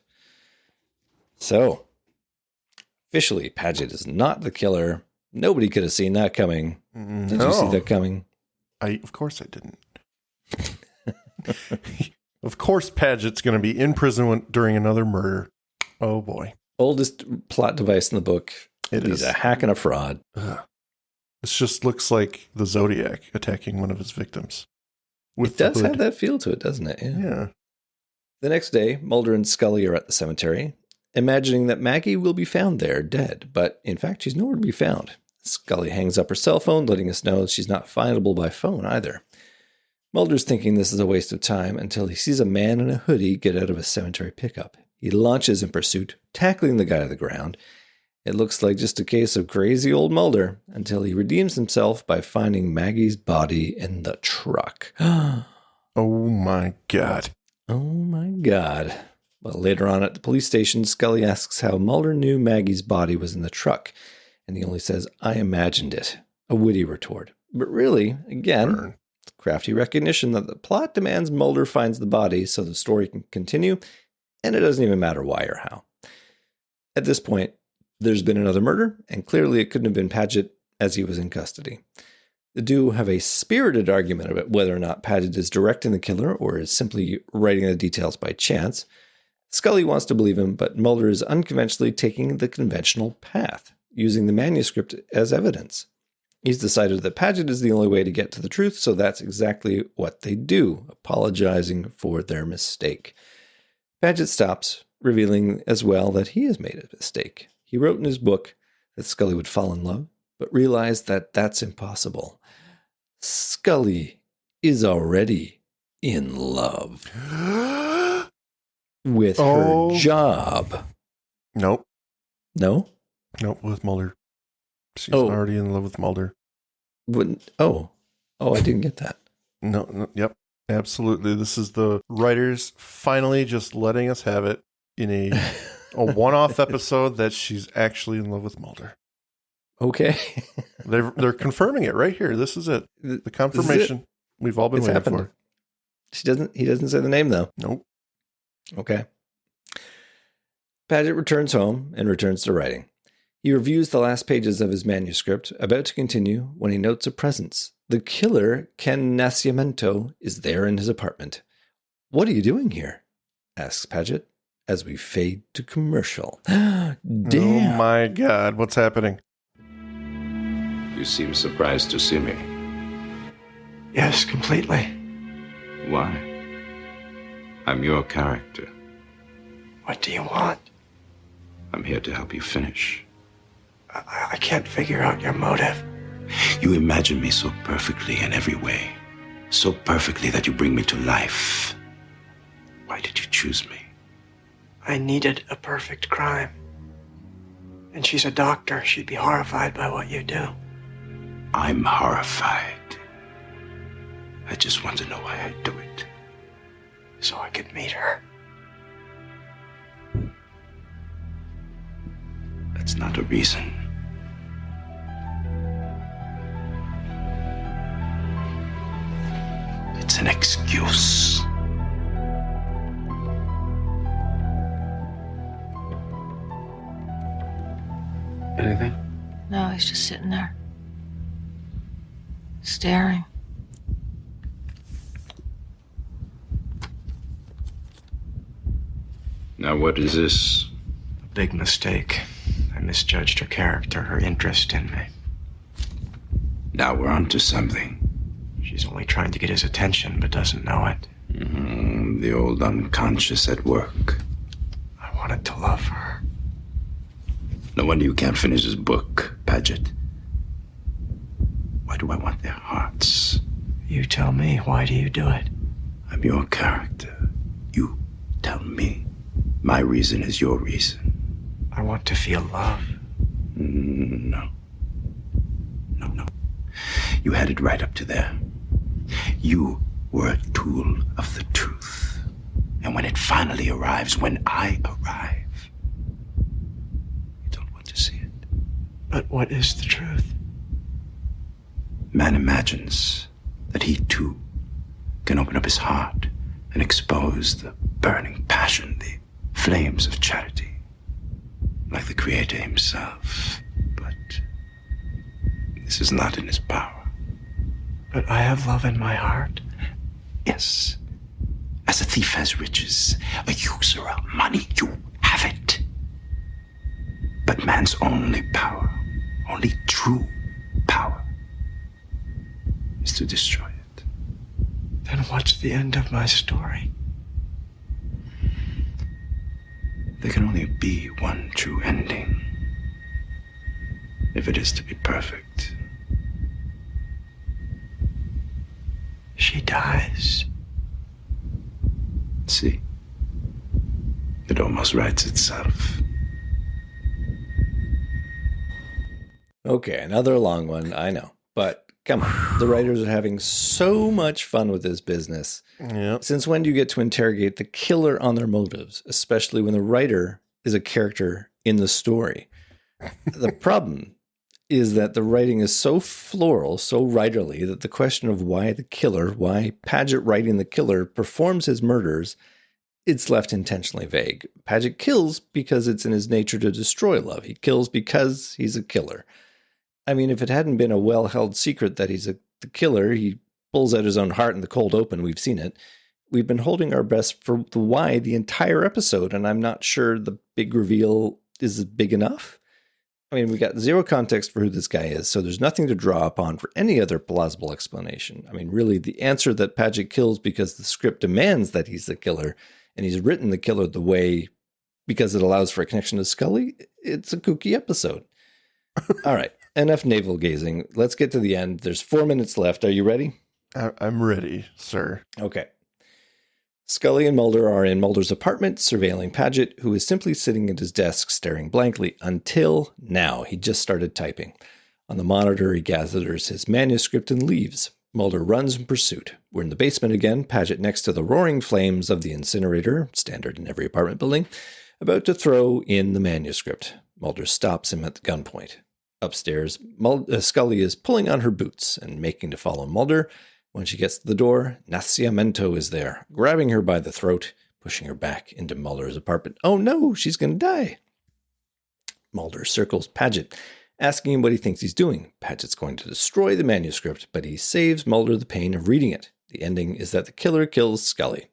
So, officially, Paget is not the killer. Nobody could have seen that coming. Did you see that coming? Of course I didn't. Of course Paget's going to be in prison during another murder. Oh, boy. Oldest plot device in the book. He's a hack and a fraud. Ugh. This just looks like the Zodiac attacking one of his victims. It does have that feel to it, doesn't it? Yeah. The next day, Mulder and Scully are at the cemetery, imagining that Maggie will be found there, dead, but in fact, she's nowhere to be found. Scully hangs up her cell phone, letting us know she's not findable by phone either. Mulder's thinking this is a waste of time until he sees a man in a hoodie get out of a cemetery pickup. He launches in pursuit, tackling the guy to the ground. It looks like just a case of crazy old Mulder until he redeems himself by finding Maggie's body in the truck. Oh my God. Oh my God. Well, later on at the police station, Scully asks how Mulder knew Maggie's body was in the truck, and he only says, "I imagined it." A witty retort. But really, again, crafty recognition that the plot demands Mulder finds the body so the story can continue, and it doesn't even matter why or how. At this point, there's been another murder, and clearly it couldn't have been Paget as he was in custody. The duo have a spirited argument about whether or not Paget is directing the killer or is simply writing the details by chance. Scully wants to believe him, but Mulder is unconventionally taking the conventional path, using the manuscript as evidence. He's decided that Paget is the only way to get to the truth, so that's exactly what they do, apologizing for their mistake. Paget stops, revealing as well that he has made a mistake. He wrote in his book that Scully would fall in love, but realized that that's impossible. Scully is already in love with her job. Nope. No? Nope, with Mulder. She's already in love with Mulder. I didn't get that. No, yep, absolutely. This is the writers finally just letting us have it in a one-off episode that she's actually in love with Mulder. Okay. They're confirming it right here. This is it. The confirmation we've all been waiting for. He doesn't say the name though. Nope. Okay. Paget returns home and returns to writing. He reviews the last pages of his manuscript, about to continue, when he notes a presence. The killer, Ken Nascimento, is there in his apartment. "What are you doing here?" asks Paget, as we fade to commercial. Damn. Oh my God, what's happening? You seem surprised to see me. Yes, completely. Why? I'm your character. What do you want? I'm here to help you finish. I can't figure out your motive. You imagine me so perfectly in every way. So perfectly that you bring me to life. Why did you choose me? I needed a perfect crime. And she's a doctor. She'd be horrified by what you do. I'm horrified. I just want to know why I do it. So I could meet her. That's not a reason. It's an excuse. Anything? No, he's just sitting there. Staring. Now what is this? A big mistake. I misjudged her character, her interest in me. Now we're on to something. She's only trying to get his attention, but doesn't know it. The old unconscious at work. I wanted to love her. No wonder you can't finish this book, Paget. Why do I want their hearts? You tell me, why do you do it? I'm your character. You tell me. My reason is your reason. I want to feel love. No. No. You had it right up to there. You were a tool of the truth. And when it finally arrives, when I arrive, you don't want to see it. But what is the truth? Man imagines that he too can open up his heart and expose the burning passion, the flames of charity, like the Creator himself. But this is not in his power. But I have love in my heart. Yes. As a thief has riches, a usurer money, you have it. But man's only power, only true power, is to destroy it. Then what's the end of my story? There can only be one true ending, if it is to be perfect. She dies. See? It almost writes itself. Okay, another long one, I know. But come on, the writers are having so much fun with this business. Yeah. Since when do you get to interrogate the killer on their motives, especially when the writer is a character in the story? The problem is that the writing is so floral, so writerly, that the question of why the killer, why Paget writing the killer performs his murders, it's left intentionally vague. Paget kills because it's in his nature to destroy love. He kills because he's a killer. I mean, if it hadn't been a well-held secret that he's the killer, he pulls out his own heart in the cold open. We've seen it. We've been holding our breath for the why the entire episode, and I'm not sure the big reveal is big enough. I mean, we got zero context for who this guy is, so there's nothing to draw upon for any other plausible explanation. I mean, really, the answer that Paget kills because the script demands that he's the killer, and he's written the killer the way because it allows for a connection to Scully, it's a kooky episode. All right, enough navel gazing. Let's get to the end. There's 4 minutes left. Are you ready? I'm ready, sir. Okay. Scully and Mulder are in Mulder's apartment, surveilling Paget, who is simply sitting at his desk staring blankly until now. He just started typing. On the monitor, he gathers his manuscript and leaves. Mulder runs in pursuit. We're in the basement again, Paget next to the roaring flames of the incinerator, standard in every apartment building, about to throw in the manuscript. Mulder stops him at the gunpoint. Upstairs, Scully is pulling on her boots and making to follow Mulder. When she gets to the door, Nascimento is there, grabbing her by the throat, pushing her back into Mulder's apartment. Oh no, she's going to die. Mulder circles Paget, asking him what he thinks he's doing. Paget's going to destroy the manuscript, but he saves Mulder the pain of reading it. The ending is that the killer kills Scully.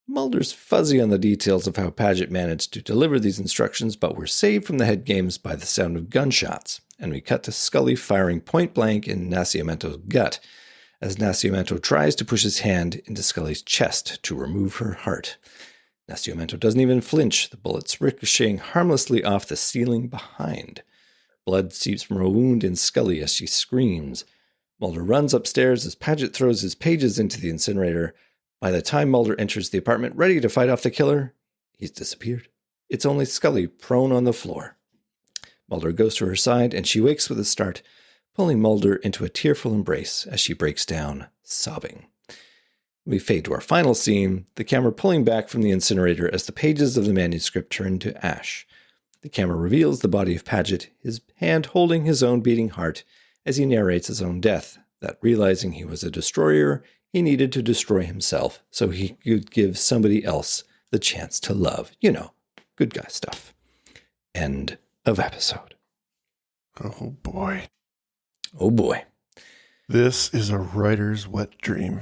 Mulder's fuzzy on the details of how Paget managed to deliver these instructions, but we're saved from the head games by the sound of gunshots, and we cut to Scully firing point blank in Nascimento's gut. as Nascimento tries to push his hand into Scully's chest to remove her heart. Nascimento doesn't even flinch, the bullets ricocheting harmlessly off the ceiling behind. Blood seeps from a wound in Scully as she screams. Mulder runs upstairs as Paget throws his pages into the incinerator. By the time Mulder enters the apartment ready to fight off the killer, he's disappeared. It's only Scully prone on the floor. Mulder goes to her side and she wakes with a start, pulling Mulder into a tearful embrace as she breaks down, sobbing. We fade to our final scene, the camera pulling back from the incinerator as the pages of the manuscript turn to ash. The camera reveals the body of Paget, his hand holding his own beating heart as he narrates his own death, that realizing he was a destroyer, he needed to destroy himself so he could give somebody else the chance to love. You know, good guy stuff. End of episode. Oh, boy. Oh, boy. This is a writer's wet dream.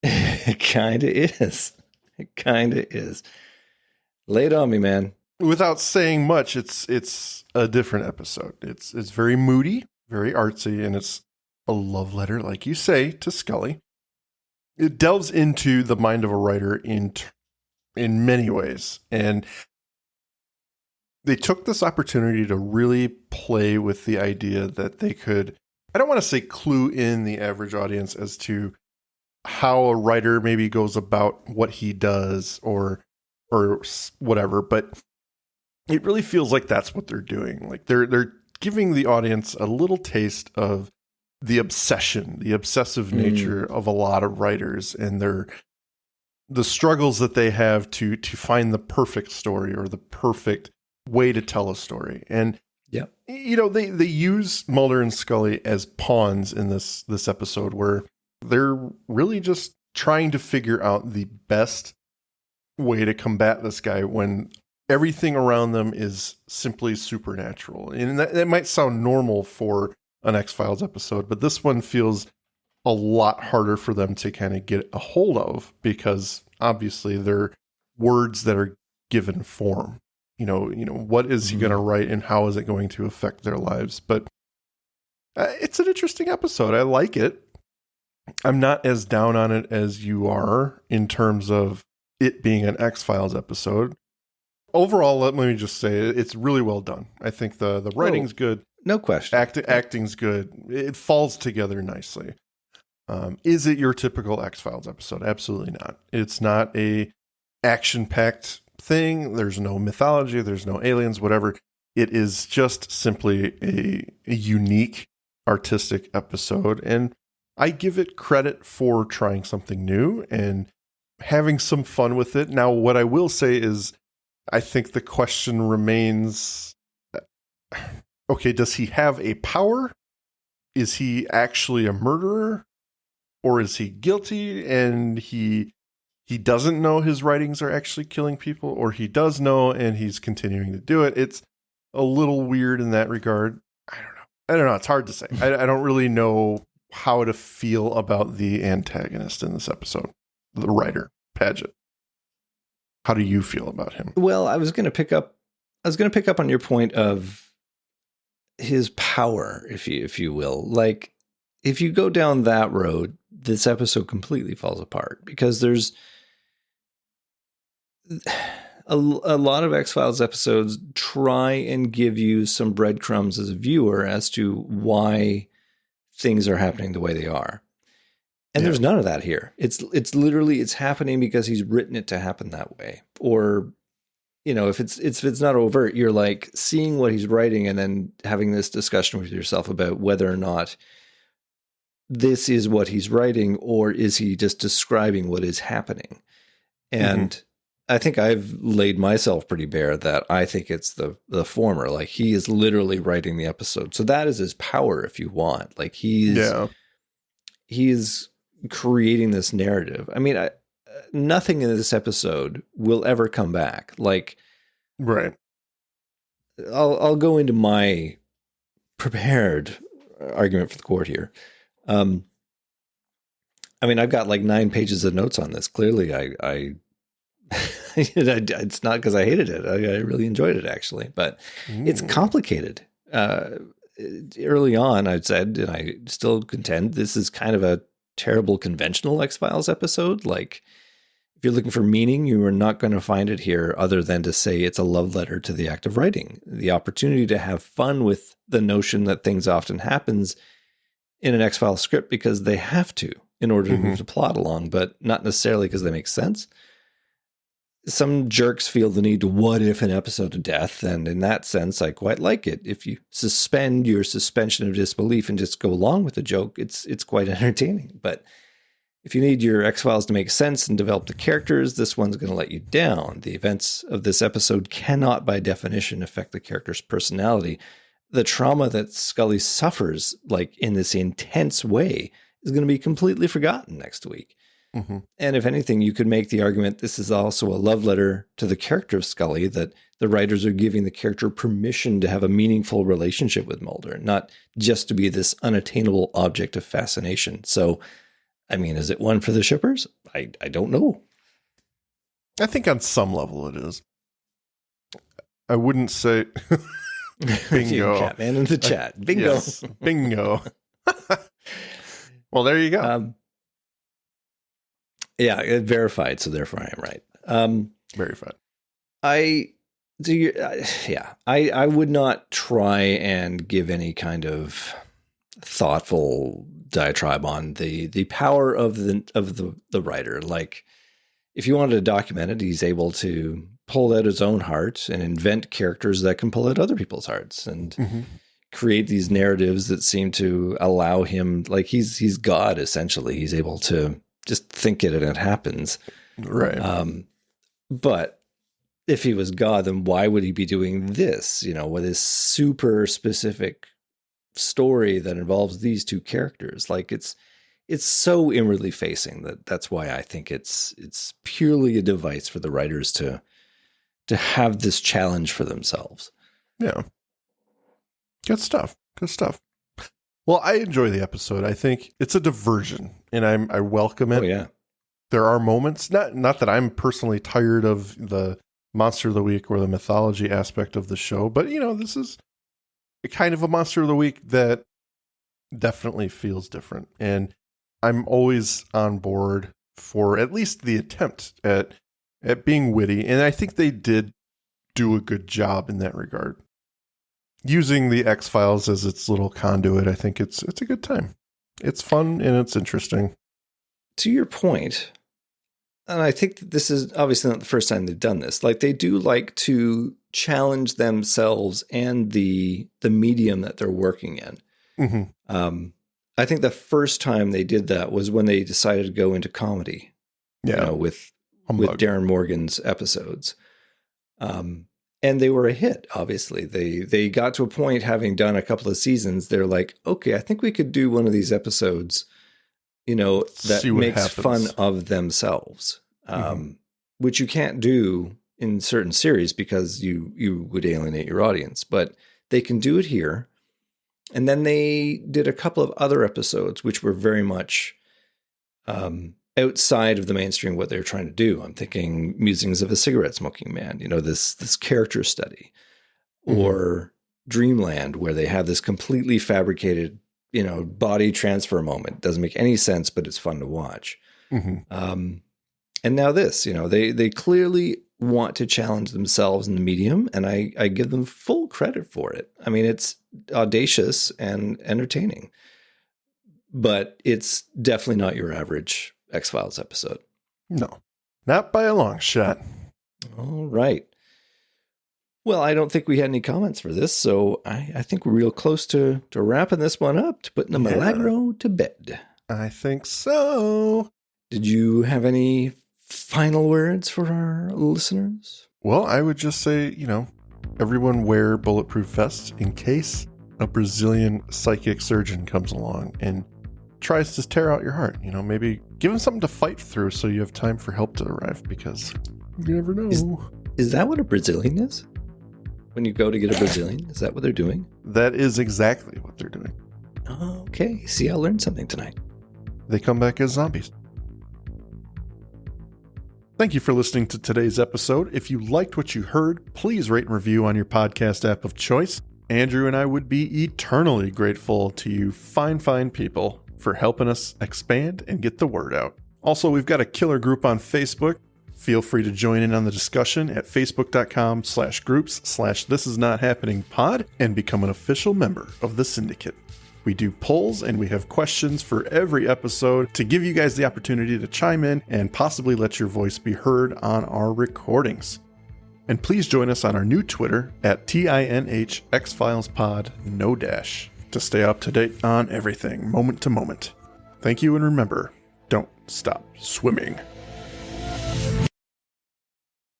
It kind of is. It kind of is. Lay it on me, man. Without saying much, it's a different episode. It's very moody, very artsy, and it's a love letter, like you say, to Scully. It delves into the mind of a writer in many ways, and they took this opportunity to really play with the idea that they could, I don't want to say clue in the average audience as to how a writer maybe goes about what he does or whatever, but it really feels like that's what they're doing. Like they're giving the audience a little taste of the obsession, the obsessive nature of a lot of writers and the struggles that they have to find the perfect story or the perfect way to tell a story. And yeah, you know, they use Mulder and Scully as pawns in this episode where they're really just trying to figure out the best way to combat this guy when everything around them is simply supernatural. And that might sound normal for an X-Files episode, but this one feels a lot harder for them to kind of get a hold of because obviously they're words that are given form. You know, what is he going to write and how is it going to affect their lives? But it's an interesting episode. I like it. I'm not as down on it as you are in terms of it being an X-Files episode. Overall, let me just say it's really well done. I think the writing's good. No question. Acting's good. It falls together nicely. Is it your typical X-Files episode? Absolutely not. It's not a action-packed thing. There's no mythology. There's no aliens, whatever. It is just simply a unique artistic episode. And I give it credit for trying something new and having some fun with it. Now, what I will say is I think the question remains, okay, does he have a power? Is he actually a murderer? Or is he guilty and he doesn't know his writings are actually killing people? Or he does know and he's continuing to do it? It's a little weird in that regard. I don't know. It's hard to say. I don't really know how to feel about the antagonist in this episode, the writer, Paget. How do you feel about him? Well, I was going to pick up on your point of his power, if you will. Like, if you go down that road, this episode completely falls apart because there's a lot of X-Files episodes try and give you some breadcrumbs as a viewer as to why things are happening the way they are. And there's none of that here. It's literally, it's happening because he's written it to happen that way. Or, you know, if it's not overt, you're like seeing what he's writing and then having this discussion with yourself about whether or not this is what he's writing, or is he just describing what is happening? And I think I've laid myself pretty bare that I think it's the former. Like, he is literally writing the episode. So that is his power, if you want. Like, he's creating this narrative. I mean, nothing in this episode will ever come back. Like, right. I'll go into my prepared argument for the court here. I mean, I've got like 9 pages of notes on this. Clearly, I it's not because I hated it. I really enjoyed it, actually, but it's complicated. Early on, I'd said, and I still contend, this is kind of a terrible conventional X-Files episode. Like, if you're looking for meaning, you are not going to find it here other than to say it's a love letter to the act of writing. The opportunity to have fun with the notion that things often happens in an X-Files script because they have to in order to move the plot along, but not necessarily because they make sense. Some jerks feel the need to what if an episode to death, and in that sense, I quite like it. If you suspend your suspension of disbelief and just go along with the joke, it's quite entertaining. But if you need your X-Files to make sense and develop the characters, this one's going to let you down. The events of this episode cannot, by definition, affect the character's personality. The trauma that Scully suffers, like in this intense way, is going to be completely forgotten next week. And if anything, you could make the argument this is also a love letter to the character of Scully, that the writers are giving the character permission to have a meaningful relationship with Mulder, not just to be this unattainable object of fascination. So, I mean, is it one for the shippers? I don't know. I think on some level it is. I wouldn't say bingo. Catman in the chat. Bingo. Yes, bingo. Well, there you go. Yeah, verified. So therefore I am right. Verified. I would not try and give any kind of thoughtful diatribe on the power of the writer. Like, if you wanted to document it, he's able to pull out his own heart and invent characters that can pull out other people's hearts and create these narratives that seem to allow him, like he's God essentially. He's able to just think it and it happens. Right. But if he was God, then why would he be doing this, with this super specific story that involves these two characters? Like, it's so inwardly facing that's why I think it's purely a device for the writers to have this challenge for themselves. Yeah. Good stuff. Good stuff. Well, I enjoy the episode. I think it's a diversion, and I welcome it. Oh, yeah. There are moments, not that I'm personally tired of the Monster of the Week or the mythology aspect of the show, but, this is a kind of a Monster of the Week that definitely feels different. And I'm always on board for at least the attempt at being witty. And I think they did do a good job in that regard. Using the X-Files as its little conduit, I think it's a good time. It's fun and it's interesting. To your point, and I think that this is obviously not the first time they've done this, like they do like to challenge themselves and the medium that they're working in. I think the first time they did that was when they decided to go into comedy, with Darren Morgan's episodes. And they were a hit, obviously. They got to a point, having done a couple of seasons, they're like, okay, I think we could do one of these episodes, that makes fun of themselves, which you can't do in certain series because you would alienate your audience. But they can do it here. And then they did a couple of other episodes, which were very much outside of the mainstream what they're trying to do. I'm thinking Musings of a Cigarette Smoking Man, this character study, or Dreamland, where they have this completely fabricated, body transfer moment. Doesn't make any sense, but it's fun to watch. And now this, they clearly want to challenge themselves in the medium, and I give them full credit for it. I mean, it's audacious and entertaining, but it's definitely not your average X-Files episode. No, not by a long shot. All right. Well, I don't think we had any comments for this, so I think we're real close to wrapping this one up, to putting the Milagro to bed. I think so. Did you have any final words for our listeners? Well, I would just say, everyone wear bulletproof vests in case a Brazilian psychic surgeon comes along and tries to tear out your heart. Maybe give him something to fight through so you have time for help to arrive, because you never know. Is that what a Brazilian is? When you go to get a Brazilian, is that what they're doing? That is exactly what they're doing. Okay. See, I learned something tonight. They come back as zombies. Thank you for listening to today's episode. If you liked what you heard, please rate and review on your podcast app of choice. Andrew and I would be eternally grateful to you fine people for helping us expand and get the word out. Also, we've got a killer group on Facebook. Feel free to join in on the discussion at facebook.com/groups/thisisnothappeningpod and become an official member of the syndicate. We do polls and we have questions for every episode to give you guys the opportunity to chime in and possibly let your voice be heard on our recordings. And please join us on our new Twitter at tinhxfilespod, no dash, to stay up to date on everything, moment to moment. Thank you, and remember, don't stop swimming.